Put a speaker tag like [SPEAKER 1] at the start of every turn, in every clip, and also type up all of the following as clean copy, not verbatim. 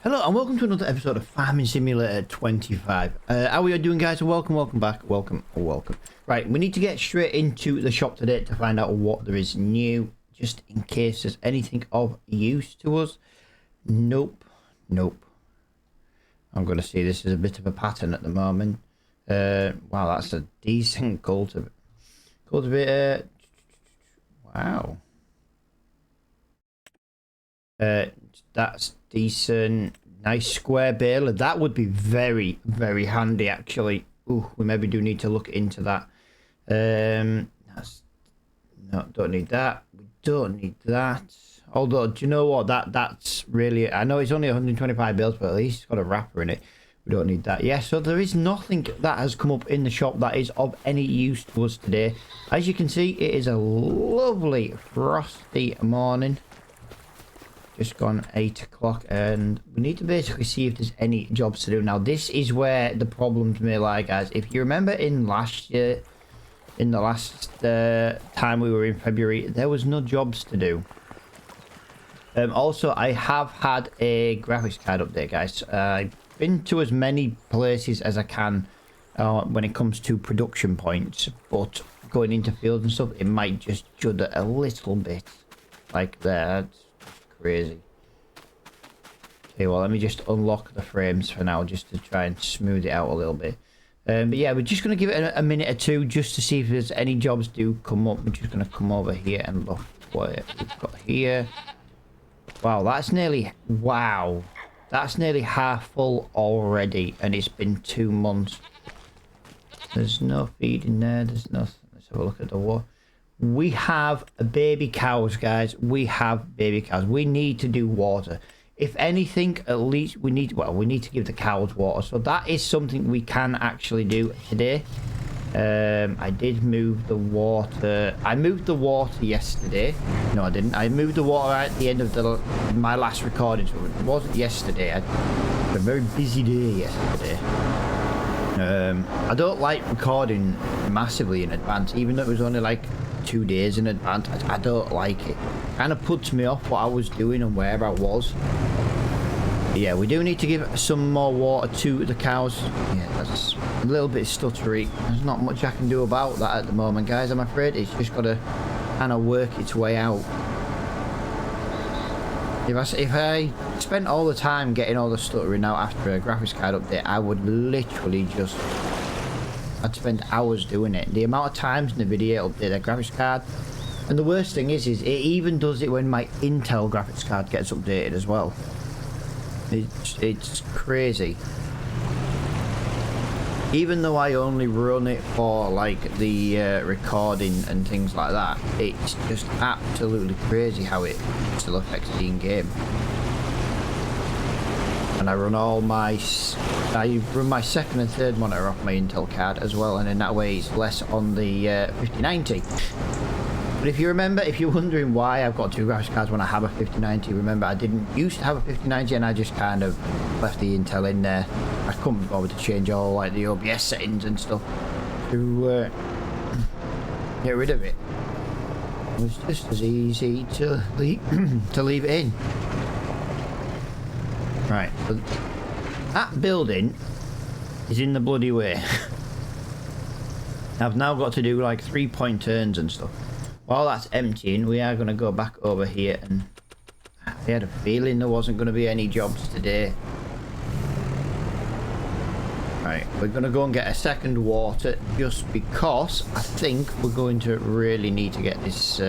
[SPEAKER 1] Hello and welcome to another episode of Farming Simulator 25. How are you doing, guys? Welcome back. Welcome. Right, we need to get straight into the shop today to find out what there is new, just in case there's anything of use to us. Nope. I'm going to see this is a bit of a pattern at the moment. Wow, that's a decent cultivator. Wow. That's decent. Nice square baler. That would be very handy, actually. Ooh, we maybe do need to look into that. No, don't need that. We don't need that. Although, do you know what? That's really, I know it's only 125 bales, but at least it's got a wrapper in it. We don't need that. Yeah, so there is nothing that has come up in the shop that is of any use to us today. As you can see, it is a lovely frosty morning. Just gone 8 o'clock, and we need to basically see if there's any jobs to do. Now, this is where the problems may lie, guys. If you remember in last year, in the last time we were in February, there was no jobs to do. Also, I have had a graphics card update, guys. I've been to as many places as I can when it comes to production points, but going into fields and stuff, it might just judder a little bit, like that. Crazy. Okay, well, let me just unlock the frames for now, just to try and smooth it out a little bit. But yeah, we're just going to give it a minute or two just to see if there's any jobs do come up. We're just going to come over here and look what we've got here. Wow, that's nearly half full already, and it's been 2 months. There's no feed in there. There's nothing. Let's have a look at the water. We have baby cows, guys. We have baby cows. We need to do water. If anything, at least we need to give the cows water. So that is something we can actually do today. I did move the water. I moved the water yesterday. No, I didn't. I moved the water at the end of my last recording. So it wasn't yesterday. I had a very busy day yesterday. I don't like recording massively in advance, even though it was only like 2 days in advance. I don't like it. Kind of puts me off what I was doing and where I was. But yeah, we do need to give some more water to the cows. Yeah, that's a little bit stuttery. There's not much I can do about that at the moment, guys. I'm afraid it's just got to kind of work its way out. If I spent all the time getting all the stuttering out after a graphics card update, I would literally just... I'd spend hours doing it. The amount of times in the video update a graphics card. And the worst thing is it even does it when my Intel graphics card gets updated as well. It's crazy. Even though I only run it for like the recording and things like that, it's just absolutely crazy how it still affects the in-game. And I run my second and third monitor off my Intel card as well, and in that way it's less on the 5090. But if you remember, if you're wondering why I've got 2 graphics cards when I have a 5090, remember I didn't used to have a 5090 and I just kind of left the Intel in there. I couldn't bother to change all like the OBS settings and stuff to get rid of it. It was just as easy to leave it in. Right, so that building is in the bloody way. I've now got to do like 3-point turns and stuff. While that's emptying, we are going to go back over here, and I had a feeling there wasn't going to be any jobs today. Right, we're going to go and get a second water just because I think we're going to really need to get this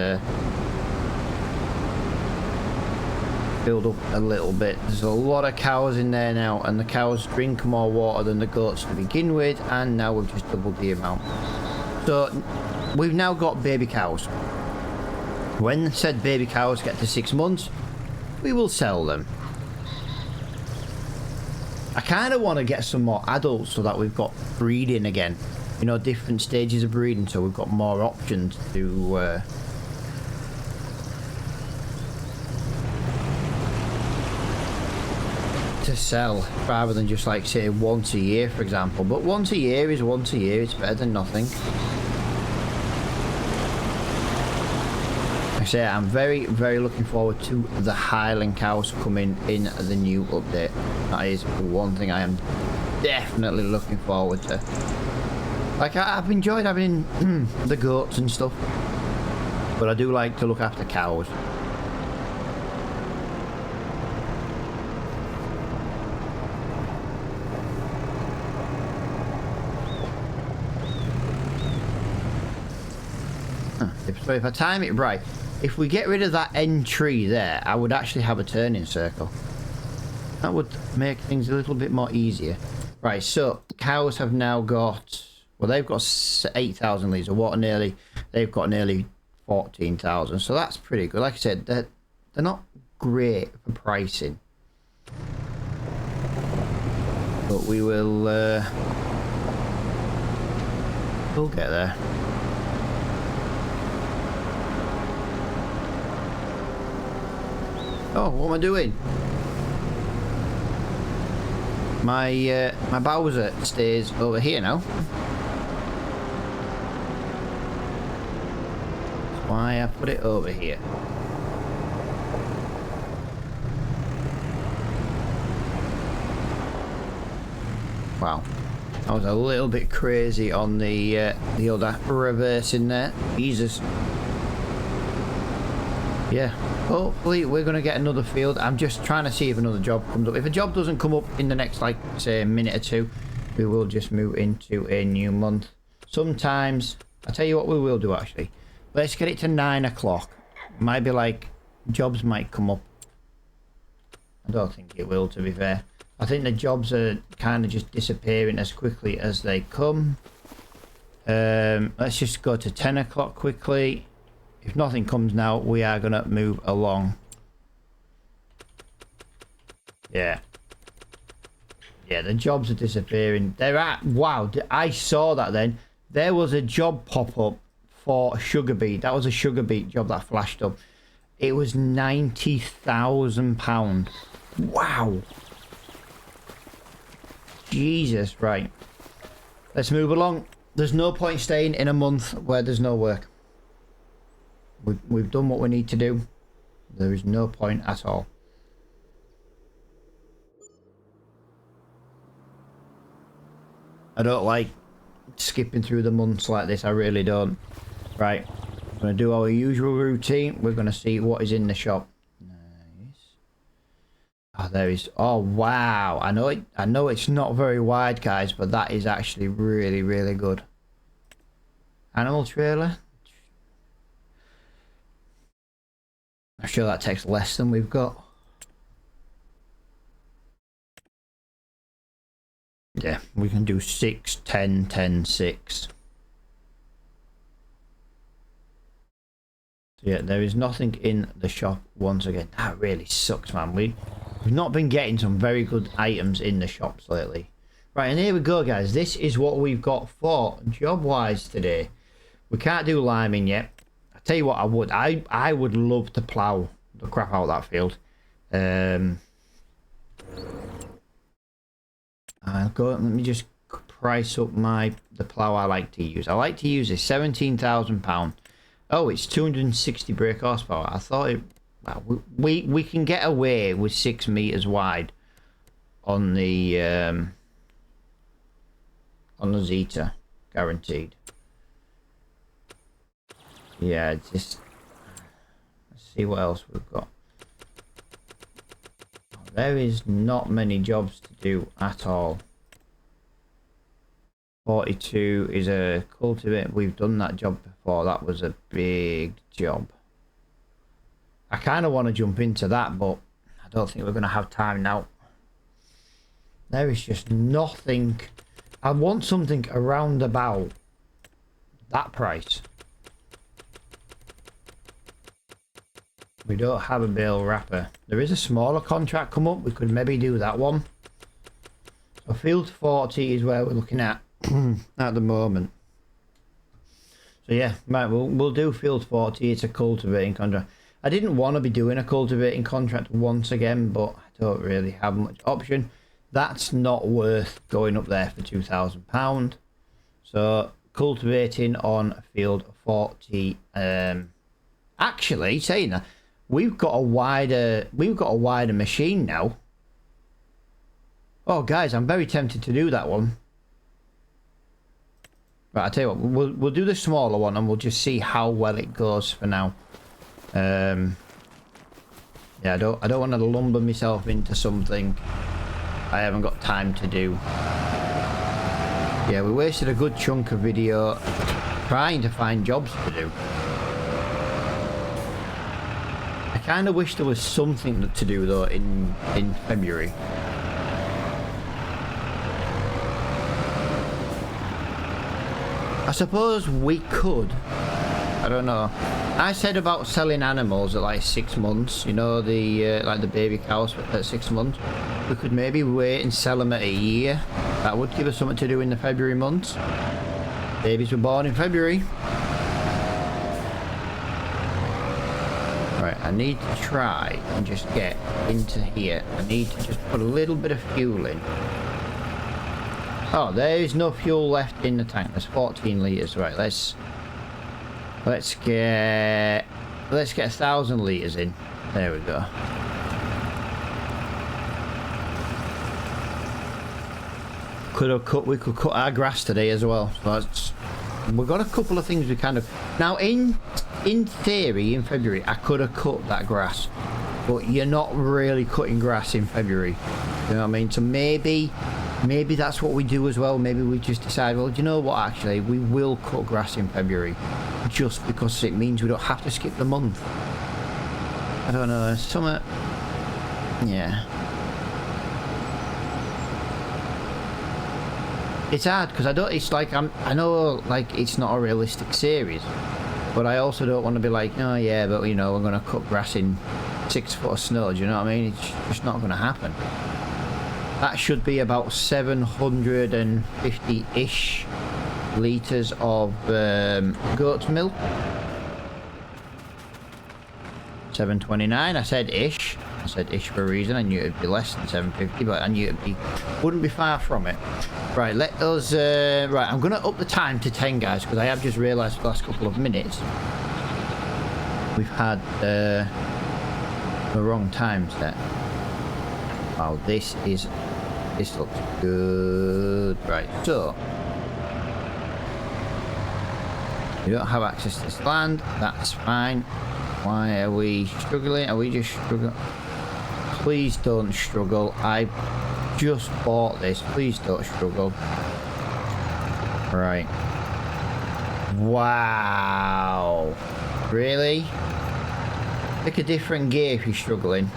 [SPEAKER 1] filled up a little bit. There's a lot of cows in there now, and the cows drink more water than the goats to begin with, and now we've just doubled the amount. So we've now got baby cows. When said baby cows get to 6 months, we will sell them. I kind of want to get some more adults so that we've got breeding again. You know, different stages of breeding, so we've got more options to sell, rather than just like say once a year, for example. But once a year is once a year. It's better than nothing. say, I'm very, very looking forward to the Highland cows coming in the new update. That is one thing I am definitely looking forward to. Like, I've enjoyed having the goats and stuff, but I do like to look after cows. So if I time it right, if we get rid of that end tree there, I would actually have a turning circle. That would make things a little bit more easier. Right, so cows have now got, well, they've got 8,000 litres of water nearly. They've got nearly 14,000. So that's pretty good. Like I said, they're not great for pricing. But we will we'll get there. Oh, what am I doing? My Bowser stays over here now. That's why I put it over here. Wow, that was a little bit crazy on the other reverse in there. Jesus. Yeah, hopefully we're going to get another field. I'm just trying to see if another job comes up. If a job doesn't come up in the next, like, say, a minute or two, we will just move into a new month. Sometimes, I'll tell you what we will do, actually. Let's get it to 9 o'clock. Might be like, jobs might come up. I don't think it will, to be fair. I think the jobs are kind of just disappearing as quickly as they come. Let's just go to 10 o'clock quickly. If nothing comes now, we are going to move along. Yeah. Yeah, the jobs are disappearing. They're at... Wow, I saw that then. There was a job pop up for sugar beet. That was a sugar beet job that flashed up. It was £90,000. Wow. Jesus, right. Let's move along. There's no point staying in a month where there's no work. We've done what we need to do. There is no point at all. I don't like skipping through the months like this. I really don't. Right. We're going to do our usual routine. We're going to see what is in the shop. Nice. Oh, there is... Oh, wow. I know it's not very wide, guys, but that is actually really, really good. Animal trailer. I'm sure that takes less than we've got. Yeah, we can do 6, 10, 10, 6. So yeah, there is nothing in the shop once again. That really sucks, man. We've not been getting some very good items in the shops lately. Right, and here we go, guys. This is what we've got for job-wise today. We can't do liming yet. I tell you what, I would love to plough the crap out of that field. I'll go. Let me just price up the plough I like to use. I like to use this £17,000. Oh, it's 260 brake horsepower. I thought it. Well, we can get away with 6 meters wide on the Zeta, guaranteed. Yeah, just let's see what else we've got. There is not many jobs to do at all. 42 is a cultivate. We've done that job before. That was a big job. I kind of want to jump into that, but I don't think we're going to have time now. There is just nothing. I want something around about that price. We don't have a bale wrapper. There is a smaller contract come up. We could maybe do that one. So field 40 is where we're looking at at the moment. So yeah, right, we'll do field 40. It's a cultivating contract. I didn't want to be doing a cultivating contract once again, but I don't really have much option. That's not worth going up there for £2,000. So cultivating on field 40. Actually, saying that, we've got a wider machine now. Oh, guys, I'm very tempted to do that one. Right, I'll tell you what, we'll do the smaller one and we'll just see how well it goes for now. Yeah, I don't want to lumber myself into something I haven't got time to do. Yeah, we wasted a good chunk of video trying to find jobs to do. I kind of wish there was something to do though in February. I suppose we could. I don't know. I said about selling animals at like 6 months. You know, the like the baby cows at 6 months. We could maybe wait and sell them at a year. That would give us something to do in the February months. Babies were born in February. Right, I need to try and just get into here. I need to just put a little bit of fuel in. Oh, there is no fuel left in the tank. There's 14 litres. Right, let's get 1,000 litres in. There we go. We could cut our grass today as well. So we've got a couple of things we kind of now in theory in February I could have cut that grass, but you're not really cutting grass in February. You know what I mean? So maybe that's what we do as well. Maybe we just decide, well, do you know what, actually we will cut grass in February just because it means we don't have to skip the month. I don't know, something. Yeah, it's hard because it's like I know like it's not a realistic series, but I also don't want to be like, oh yeah, but you know, we're going to cut grass in 6 foot of snow. Do you know what I mean? It's just not going to happen. That should be about 750-ish litres of goat's milk. 729. I said ish. I said ish for a reason. I knew it'd be less than 750, but I knew wouldn't be far from it. Right, let us. Right, I'm gonna up the time to 10, guys, because I have just realised the last couple of minutes we've had the wrong time set. Wow, this looks good. Right, so we don't have access to this land. That's fine. Why are we struggling? Are we just struggling? Please don't struggle. I just bought this. Please don't struggle. Right. Wow. Really? Pick a different gear if you're struggling.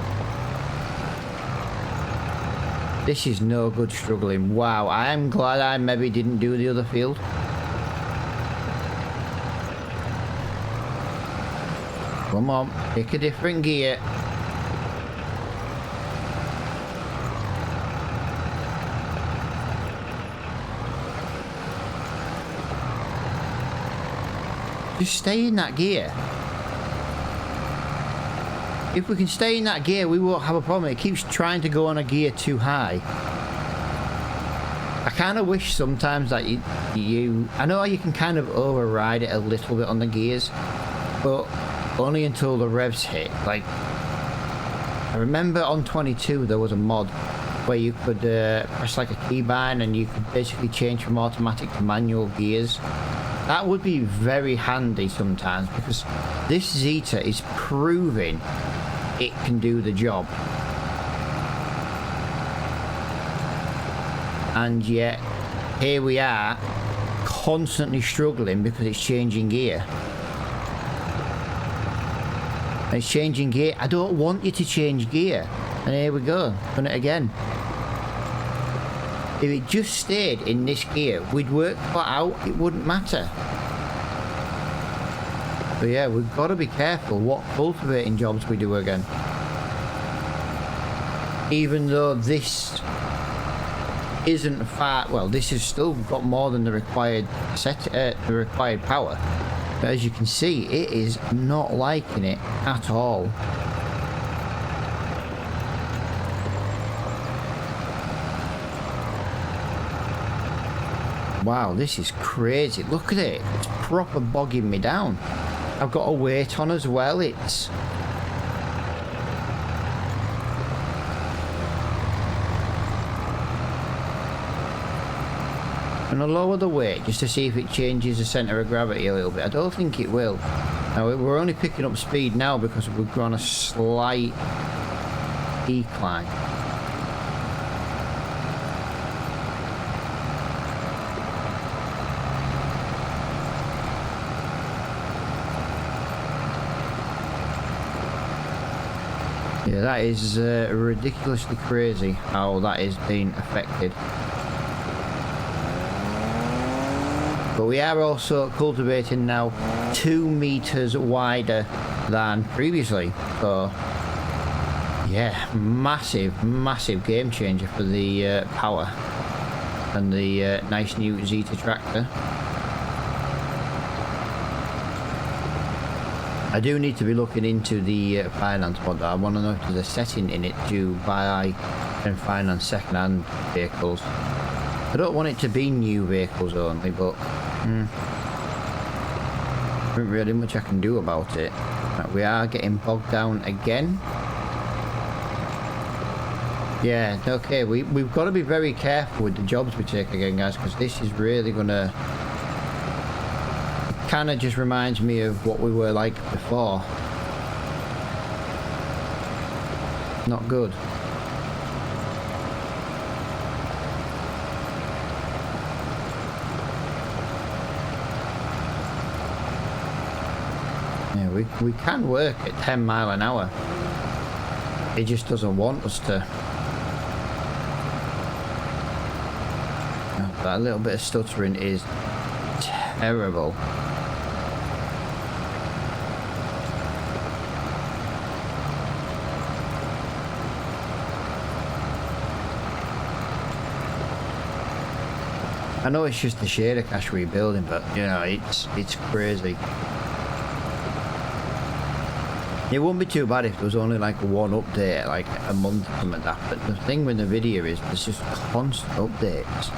[SPEAKER 1] This is no good struggling. Wow, I am glad I maybe didn't do the other field. Come on, pick a different gear. Just stay in that gear. If we can stay in that gear, we won't have a problem. It keeps trying to go on a gear too high. I kind of wish sometimes that I know you can kind of override it a little bit on the gears, but only until the revs hit. Like, I remember on 22 there was a mod where you could press like a keybind and you could basically change from automatic to manual gears. That would be very handy sometimes, because this Zeta is proving it can do the job. And yet, here we are, constantly struggling because it's changing gear. And it's changing gear. I don't want you to change gear. And here we go, done it again. If it just stayed in this gear, we'd work flat out, it wouldn't matter. But yeah, we've got to be careful what cultivating jobs we do again. Even though this isn't far, well, this has still got more than the required power. But as you can see, it is not liking it at all. Wow, this is crazy. Look at it. It's proper bogging me down. I've got a weight on as well. It's... I'm going to lower the weight just to see if it changes the centre of gravity a little bit. I don't think it will. Now, we're only picking up speed now because we've gone a slight decline. Yeah, that is ridiculously crazy how that is being affected. But we are also cultivating now 2 meters wider than previously. So, yeah, massive game changer for the power and the nice new Zeta tractor. I do need to be looking into the finance mod. I want to know if there's a setting in it to buy and finance second-hand vehicles. I don't want it to be new vehicles only, but there isn't really much I can do about it. Right, we are getting bogged down again. Yeah, okay, we've got to be very careful with the jobs we take again, guys, because this is really going to... kind of just reminds me of what we were like before. Not good. Yeah, we can work at 10 mile an hour. It just doesn't want us to. Oh, that little bit of stuttering is terrible. I know it's just the shader cache rebuilding, but you know, it's crazy. It wouldn't be too bad if there was only like one update, like a month or something like that. But the thing with the video is there's just constant updates.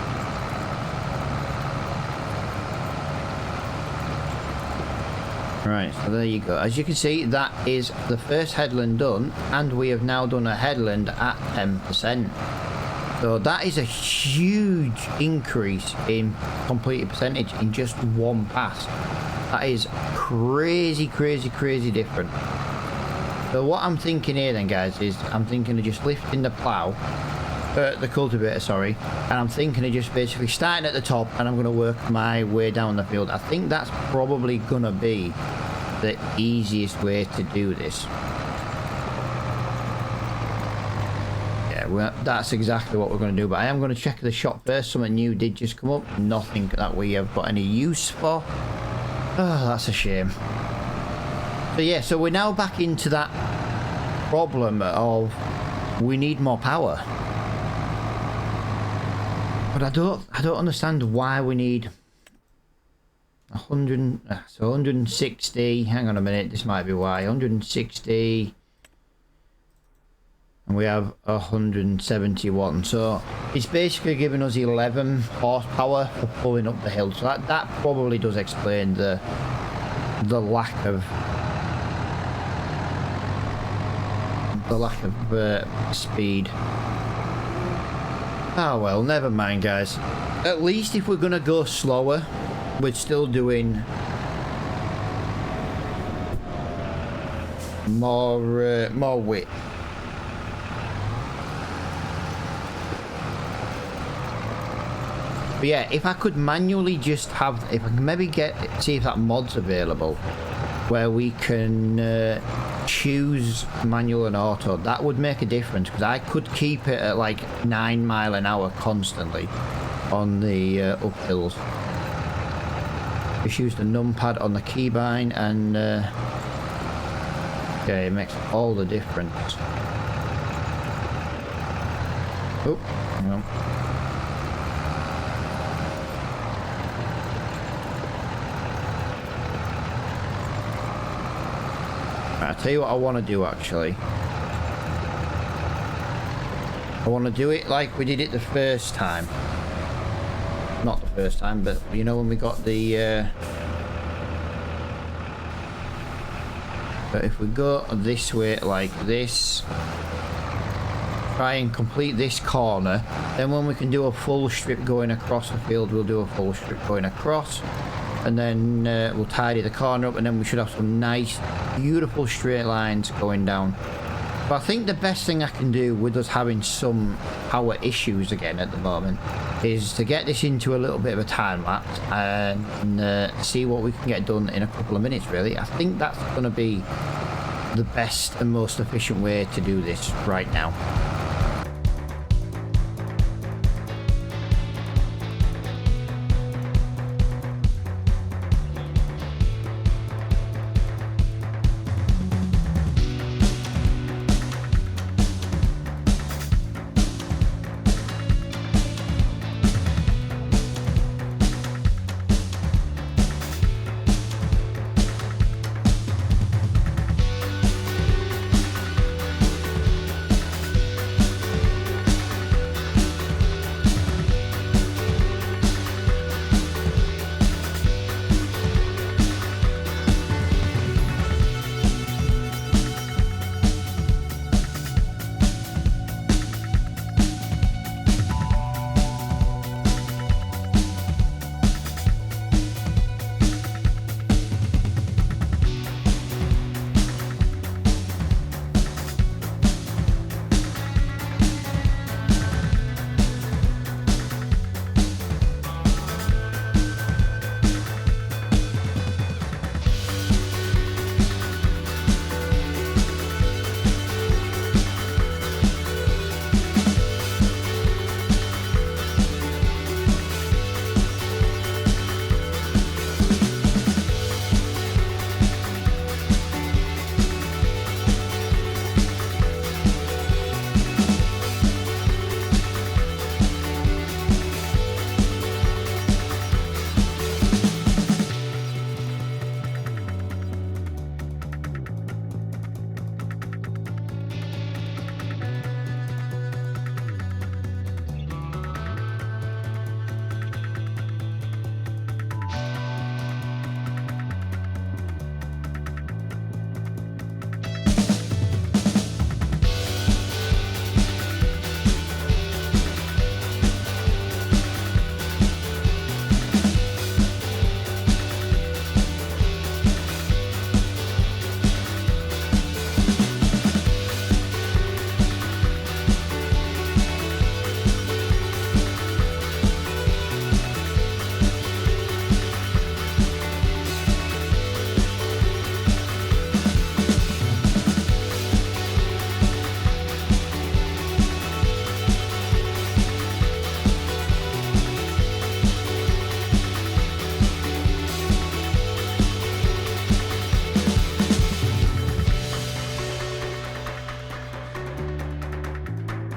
[SPEAKER 1] Right, so there you go. As you can see, that is the first headland done, and we have now done a headland at 10%. So that is a huge increase in completed percentage in just one pass. That is crazy different. So what I'm thinking here then, guys, is I'm thinking of just lifting the plough, the cultivator, sorry, and I'm thinking of just basically starting at the top and I'm going to work my way down the field. I think that's probably going to be the easiest way to do this. Well, that's exactly what we're going to do, but I am going to check the shop first. Something new did just come up, nothing that we have got any use for. Oh, that's a shame. So yeah, so we're now back into that problem of we need more power, but I don't understand why we need 100. So 160. Hang on a minute, this might be why. 160. And we have 171, so it's basically giving us 11 horsepower for pulling up the hill. So that probably does explain the lack of speed. Oh well, never mind, guys. At least if we're gonna go slower, we're still doing more width. But yeah, if I could manually just have, if I can maybe see if that mod's available, where we can choose manual and auto, that would make a difference, because I could keep it at like 9 mile an hour constantly on the uphills. Just use the numpad on the keybind and yeah, it makes all the difference. Oh, hang on. I'll tell you what I want to do, actually. I want to do it like we did it the first time. Not the first time, but you know when we got the But if we go this way like this, try and complete this corner, then when we can do a full strip going across the field, we'll do a full strip going across, and then we'll tidy the corner up, and then we should have some nice beautiful straight lines going down. But I think the best thing I can do with us having some power issues again at the moment is to get this into a little bit of a time lapse and see what we can get done in a couple of minutes. Really, I think that's going to be the best and most efficient way to do this right now.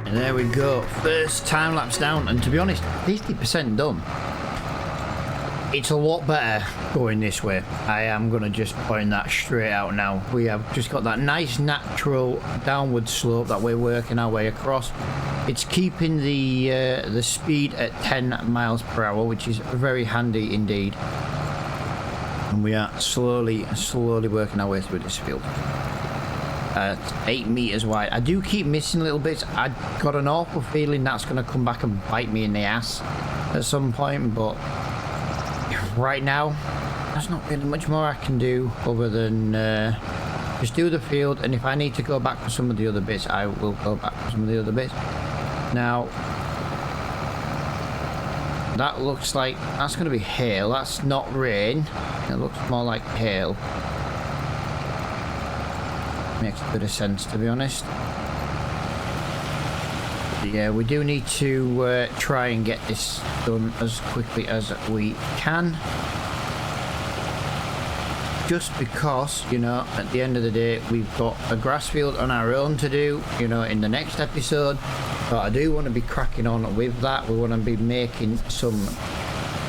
[SPEAKER 2] And there we go, first time lapse down, and to be honest, 50% done. It's a lot better going this way. I am going to just point that straight out now. We have just got that nice natural downward slope that we're working our way across. It's keeping the speed at 10 miles per hour, which is very handy indeed. And we are slowly working our way through this field. 8 meters wide. I do keep missing little bits. I got an awful feeling that's going to come back and bite me in the ass at some point, but right now there's not really much more I can do other than just do the field, and if I need to go back for some of the other bits, I will go back for some of the other bits. Now that looks like that's going to be hail. That's not rain. It looks more like hail. Makes a bit of sense, to be honest. But yeah, we do need to try and get this done as quickly as we can. Just because, you know, at the end of the day, we've got a grass field on our own to do, you know, in the next episode. But I do want to be cracking on with that. We want to be making some...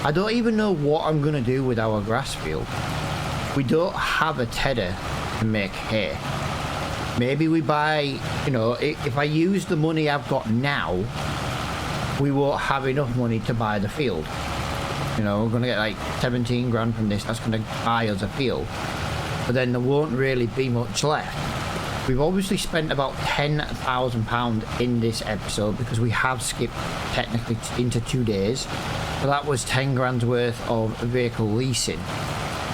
[SPEAKER 2] I don't even know what I'm going to do with our grass field. We don't have a tedder to make hay. Maybe we buy, you know, if I use the money I've got now, we won't have enough money to buy the field. You know, we're going to get like 17 grand from this. That's going to buy us a field. but then there won't really be much left. We've obviously spent about £10,000 in this episode because we have skipped technically into 2 days. So that was 10 grand's worth of vehicle leasing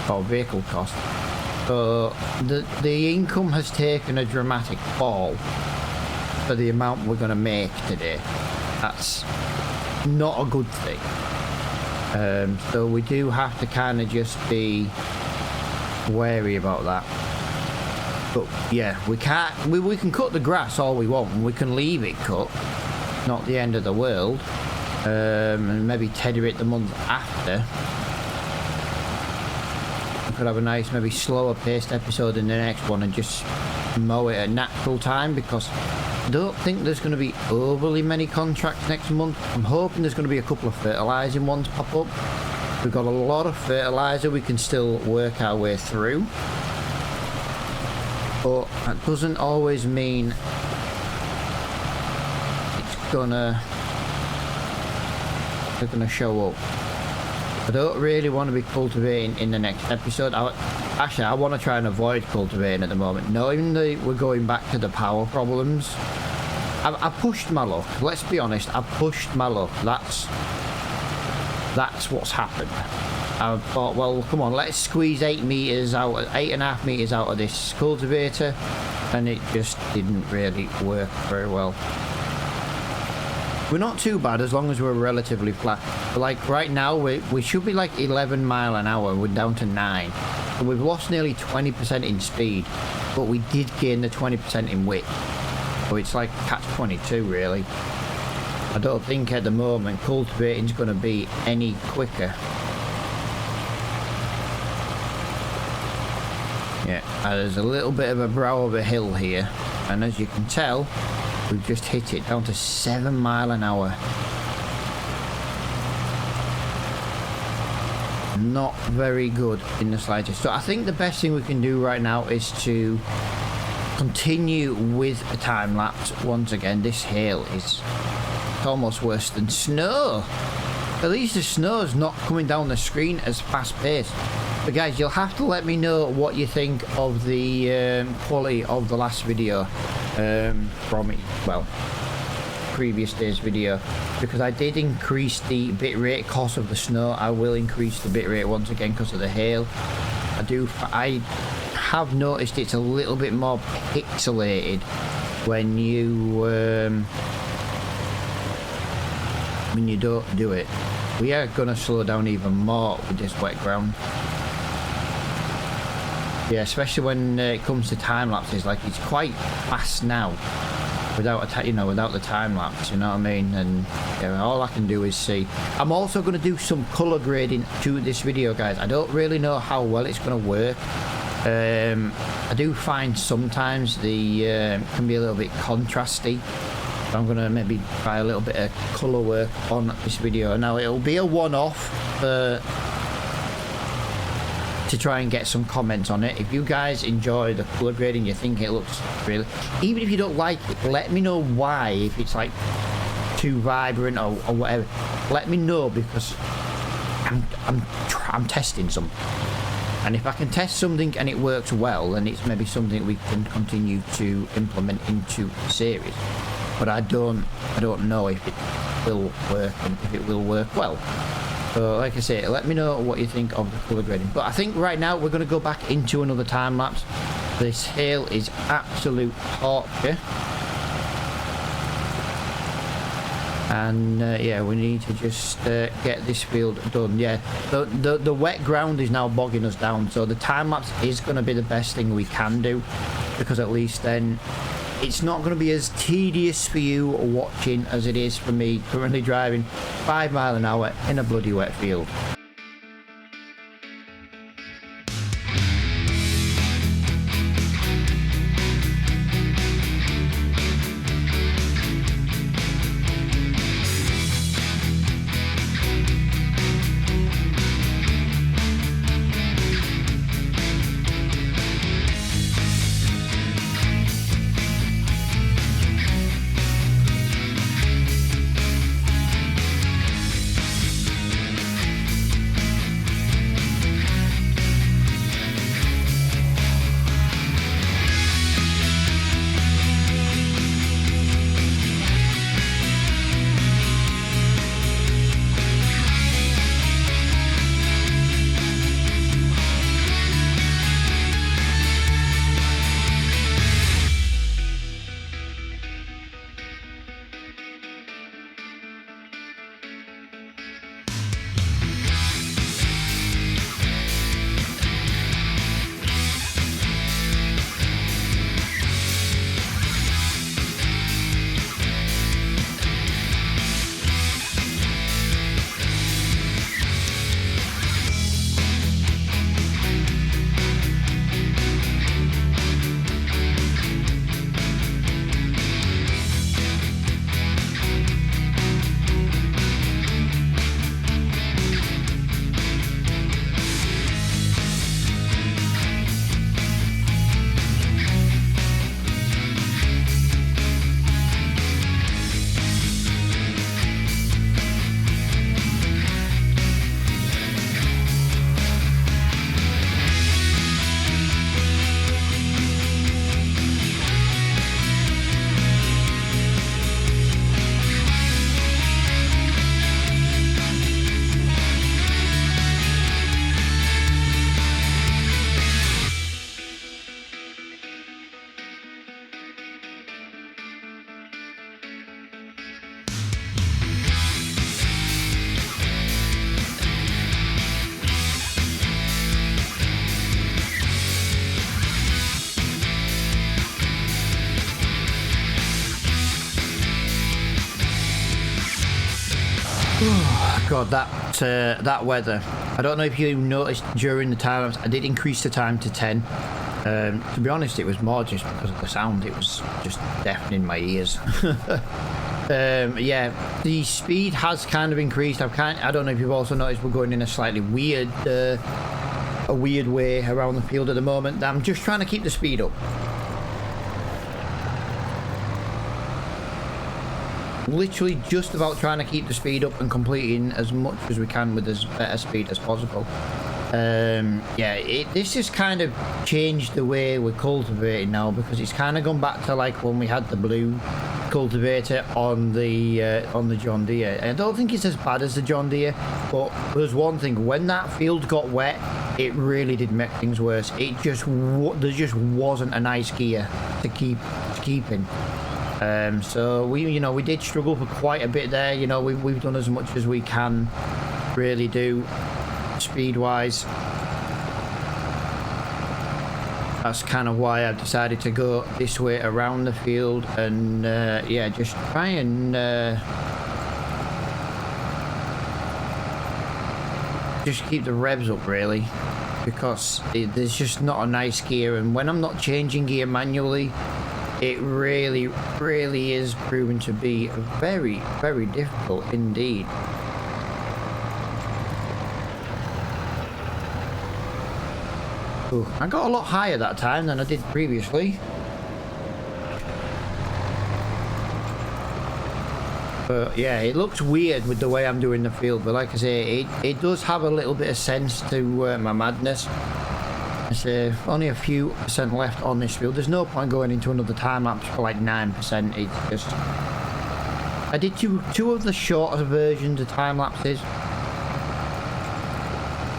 [SPEAKER 2] or vehicle cost. So the income has taken a dramatic fall for the amount we're going to make today. That's not a good thing. So we do have to kind of just be wary about that. But yeah, we can cut the grass all we want and we can leave it cut, not the end of the world. And maybe tether it the month after. We could have a nice, maybe slower paced episode in the next one and just mow it at natural time, because I don't think there's going to be overly many contracts next month. I'm hoping there's going to be a couple of fertilising ones pop up. We've got a lot of fertiliser we can still work our way through, but that doesn't always mean they're gonna show up. I don't really want to be cultivating in the next episode. I want to try and avoid cultivating at the moment, knowing that we're going back to the power problems. I pushed my luck. Let's be honest, I pushed my luck. That's what's happened. I thought, well, come on, let's squeeze 8.5 meters out of this cultivator, and it just didn't really work very well. We're not too bad as long as we're relatively flat. But like right now, we should be like 11 mile an hour. We're down to 9. So we've lost nearly 20% in speed, but we did gain the 20% in width. So it's like catch-22 really. I don't think at the moment cultivating's going to be any quicker. Yeah, there's a little bit of a brow of a hill here, and as you can tell, we've just hit it down to 7 mile an hour. Not very good in the slightest. So I think the best thing we can do right now is to continue with a time lapse. Once again, this hail is almost worse than snow. At least the snow's not coming down the screen as fast paced. But guys, you'll have to let me know what you think of the quality of the last video from previous day's video, because I did increase the bitrate because of the snow. I will increase the bitrate once again because of the hail. I have noticed it's a little bit more pixelated when you don't do it. We are gonna slow down even more with this wet ground. Yeah, especially when it comes to time lapses. Like, it's quite fast now without without the time lapse, you know what I mean? And yeah, all I can do is see. I'm also going to do some color grading to this video, guys. I don't really know how well it's going to work. I do find sometimes the can be a little bit contrasty. So I'm going to maybe try a little bit of color work on this video. Now it'll be a one-off to try and get some comments on it. If you guys enjoy the color grading, you think it looks really, even if you don't like it, let me know why. If it's like too vibrant or whatever, let me know, because I'm testing something, and if I can test something and it works well, then it's maybe something we can continue to implement into the series. But I don't know if it will work and if it will work well. So like I say, let me know what you think of the colour grading. But I think right now we're going to go back into another time lapse. This hail is absolute torture. And yeah, we need to just get this field done. Yeah, the wet ground is now bogging us down. So the time lapse is going to be the best thing we can do, because at least then it's not going to be as tedious for you watching as it is for me currently driving 5 miles an hour in a bloody wet field. God, that weather. I don't know if you noticed during the time I did increase the time to 10. To be honest, it was more just because of the sound. It was just deafening my ears. Yeah, the speed has kind of increased. I don't know if you've also noticed we're going in a slightly weird way around the field at the moment. I'm just trying to keep the speed up. Literally just about trying to keep the speed up and completing as much as we can with as better speed as possible. Yeah, this has kind of changed the way we're cultivating now, because it's kind of gone back to like when we had the blue cultivator on the John Deere. I don't think it's as bad as the John Deere, but there's one thing: when that field got wet, it really did make things worse. There just wasn't a nice gear to keep in. So we did struggle for quite a bit there. We've done as much as we can really do speed wise. That's kind of why I've decided to go this way around the field and yeah, just try and just keep the revs up really, because there's just not a nice gear, and when I'm not changing gear manually, it really is proven to be very, very difficult indeed. Ooh, I got a lot higher that time than I did previously. But yeah, it looks weird with the way I'm doing the field, but like I say, it does have a little bit of sense to my madness. I say only a few percent left on this field. There's no point going into another time lapse for like 9%. It's just, I did two of the shorter versions of time lapses,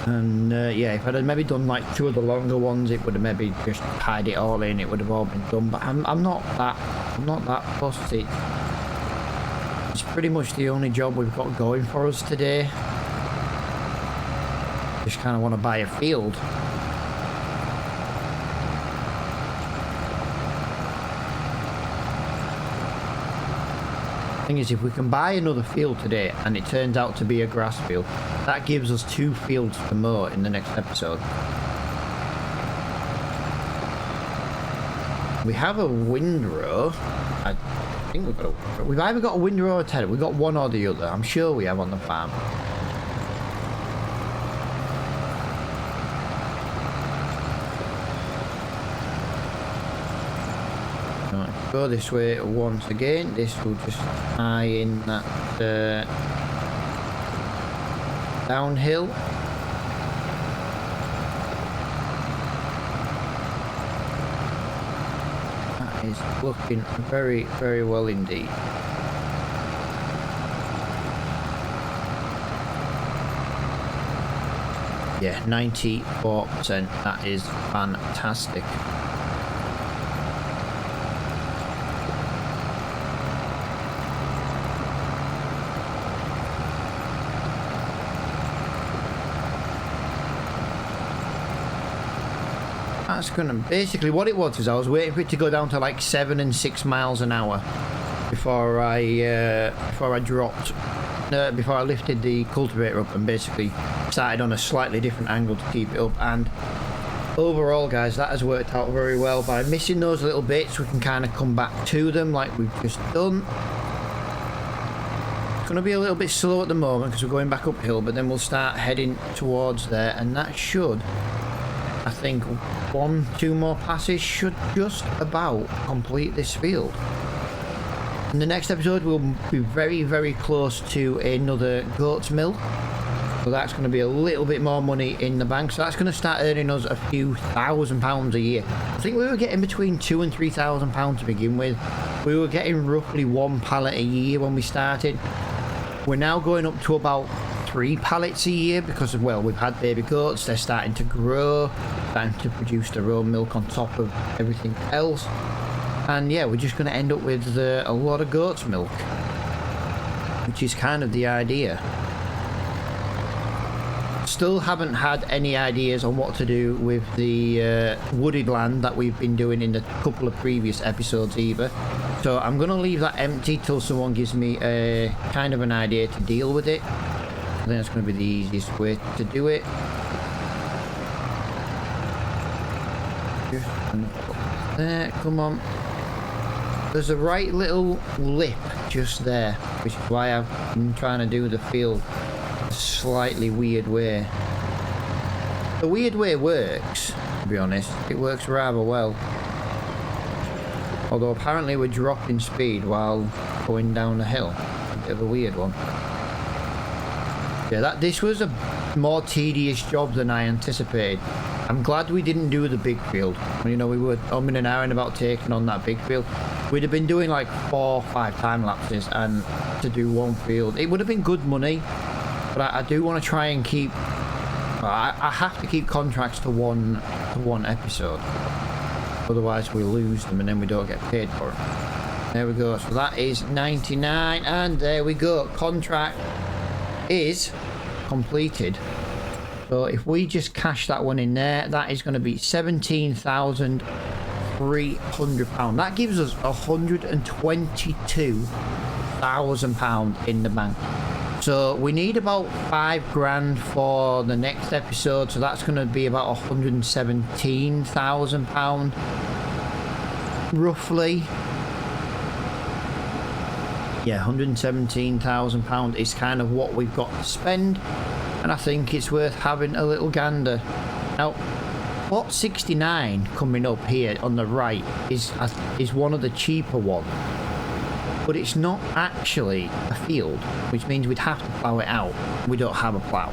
[SPEAKER 2] and yeah, if I'd have maybe done like 2 of the longer ones, it would have maybe just tied it all in. It would have all been done. But I'm not that fussed. It's pretty much the only job we've got going for us today. Just kind of want to buy a field. Thing is, if we can buy another field today and it turns out to be a grass field, that gives us 2 fields to mow in the next episode. We have a windrow. I think we've either got a windrow or a tenant. We've got one or the other. I'm sure we have on the farm. Go this way once again. This will just tie in that downhill. That is looking very, very well indeed. Yeah, 94%. That is fantastic. That's gonna basically what it was is I was waiting for it to go down to like 7 and 6 miles an hour before I lifted the cultivator up and basically started on a slightly different angle to keep it up. And overall, guys, that has worked out very well. By missing those little bits, we can kind of come back to them like we've just done. It's gonna be a little bit slow at the moment because we're going back uphill, but then we'll start heading towards there, and that should, I think, 1-2 more passes should just about complete this field. In the next episode, we'll be very, very close to another goat's mill. So that's going to be a little bit more money in the bank. So that's going to start earning us a few £1,000s a year. I think we were getting between £2,000 and £3,000 to begin with. We were getting roughly 1 pallet a year when we started. We're now going up to about 3 pallets a year because of, well, we've had baby goats. They're starting to grow, starting to produce their own milk on top of everything else. And yeah, we're just going to end up with a lot of goat's milk, which is kind of the idea. Still haven't had any ideas on what to do with the wooded land that we've been doing in the couple of previous episodes either.
[SPEAKER 1] So I'm going to leave that empty till someone gives me a kind of an idea to deal with it. I think that's going to be the easiest way to do it. There, come on. There's a right little lip just there, which is why I've been trying to do the field a slightly weird way. The weird way works, to be honest. It works rather well. Although apparently we're dropping speed while going down the hill. A bit of a weird one. Yeah, this was a more tedious job than I anticipated. I'm glad we didn't do the big field. You know, we were umming and ahhing about taking on that big field. We'd have been doing like 4 or 5 time lapses, and to do one field, it would have been good money. But I do want to try and keep. I have to keep contracts to one episode. Otherwise, we lose them and then we don't get paid for it. There we go. So that is 99, and there we go. Contract is completed. So if we just cash that one in there, that is going to be £17,300. That gives us £122,000 in the bank. So we need about £5,000 for the next episode. So that's going to be about £117,000 roughly. Yeah, £117,000 is kind of what we've got to spend. And I think it's worth having a little gander. Now, Plot 69 coming up here on the right is one of the cheaper ones. But it's not actually a field, which means we'd have to plough it out. We don't have a plough.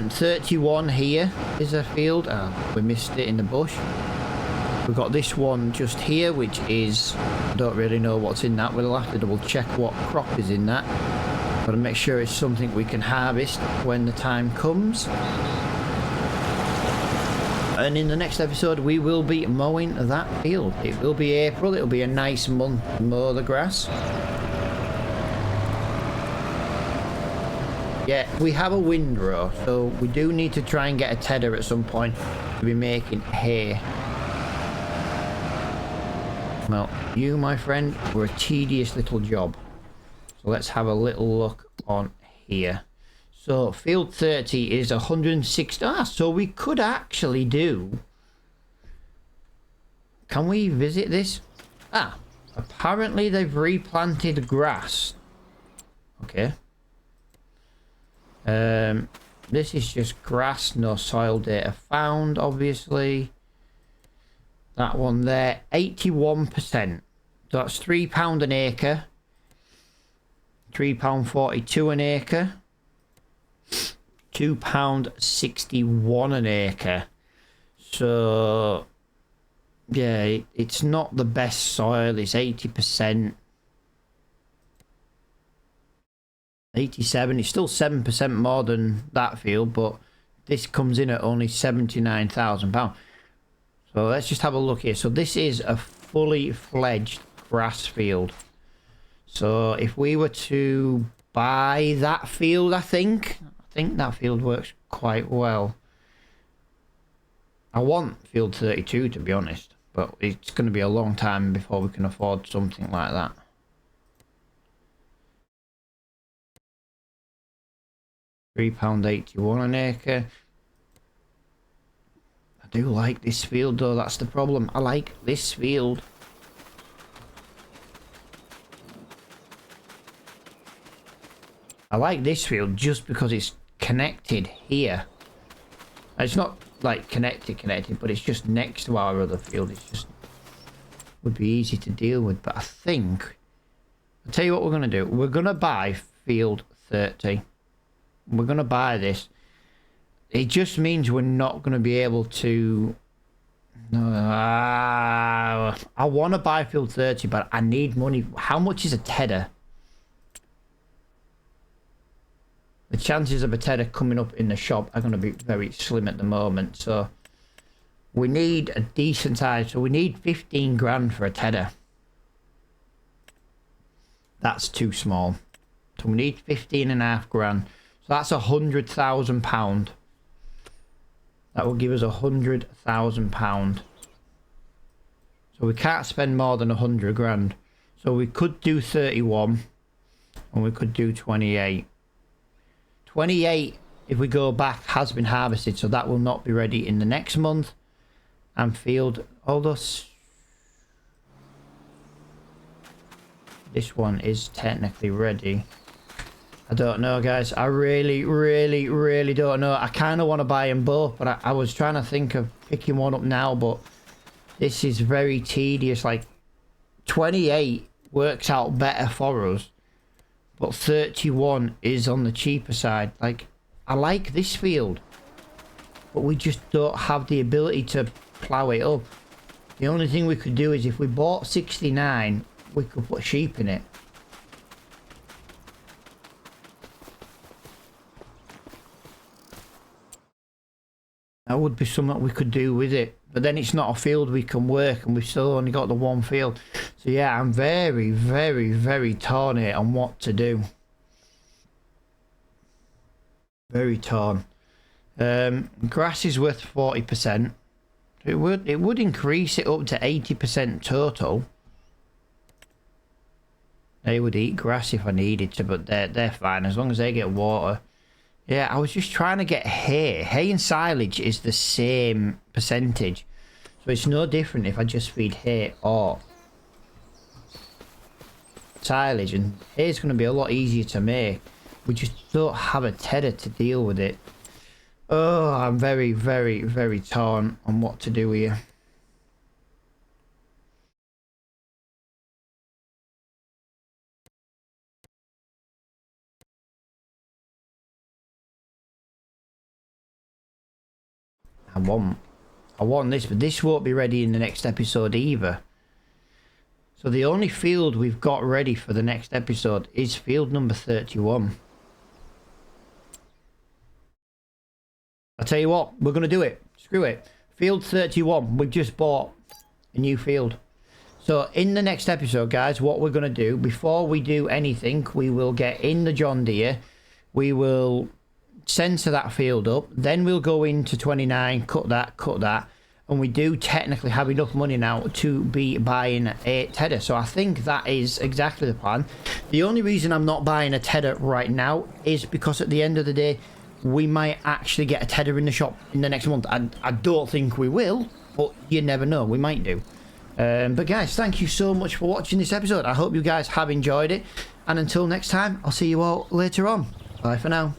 [SPEAKER 1] 31 here is a field. We missed it in the bush. We've got this one just here, which is... I don't really know what's in that. We'll have to double check what crop is in that. Got to make sure it's something we can harvest when the time comes. And in the next episode, we will be mowing that field. It will be April. It'll be a nice month to mow the grass. Yeah, we have a windrow, so we do need to try and get a tedder at some point to be making hay. Well, you, my friend, were a tedious little job. So let's have a little look on here. So field 30 is 160. So we could actually do... Can we visit this? Apparently they've replanted grass. Okay. This is just grass, no soil data found, obviously. That one there, 81%. So that's £3 an acre. £3.42 an acre. £2.61 an acre. So yeah, it's not the best soil. It's 80%. 87. It's still 7% more than that field, but this comes in at only £79,000. So let's just have a look here. So this is a fully fledged grass field. So if we were to buy that field, I think that field works quite well. I want field 32 to be honest, but it's going to be a long time before we can afford something like that. £3.81 an acre. I do like this field though, that's the problem. I like this field. I like this field just because it's connected here. It's not like connected, but it's just next to our other field. It's just would be easy to deal with. But I think I'll tell you what we're gonna do. We're gonna buy field 30. We're gonna buy this. It just means we're not gonna be able to. I want to buy field 30, but I need money. How much is a tedder? The chances of a tedder coming up in the shop are going to be very slim at the moment. So we need a decent size. So we need 15 grand for a tedder. That's too small. So we need 15.5 grand. So that's £100,000. That will give us £100,000. So we can't spend more than 100 grand. So we could do 31 and we could do 28. 28, if we go back, has been harvested, so that will not be ready in the next month. And field, although this one is technically ready. I don't know, guys. I really don't know. I kind of want to buy them both, but I was trying to think of picking one up now, but this is very tedious. Like, 28 works out better for us, but 31 is on the cheaper side. Like, I like this field, but we just don't have the ability to plough it up. The only thing we could do is if we bought 69, we could put sheep in it. That would be something we could do with it, but then it's not a field we can work, and we've still only got the one field. So yeah, I'm very torn here on what to do. Very torn. Grass is worth 40%. It would increase it up to 80% total. They would eat grass if I needed to, but they're fine as long as they get water. Yeah, I was just trying to get hay. Hay and silage is the same percentage. So it's no different if I just feed hay or silage. And hay is going to be a lot easier to make. We just don't have a tedder to deal with it. Oh, I'm very torn on what to do here. I want this, but this won't be ready in the next episode either. So the only field we've got ready for the next episode is field number 31. I'll tell you what, we're going to do it. Screw it. Field 31, we've just bought a new field. So in the next episode, guys, what we're going to do, before we do anything, we will get in the John Deere. We will center that field up. Then we'll go into 29, cut that. And we do technically have enough money now to be buying a tedder. So I think that is exactly the plan. The only reason I'm not buying a tedder right now is because at the end of the day, we might actually get a tedder in the shop in the next month. I don't think we will, but you never know. We might do. But guys, thank you so much for watching this episode. I hope you guys have enjoyed it. And until next time, I'll see you all later on. Bye for now.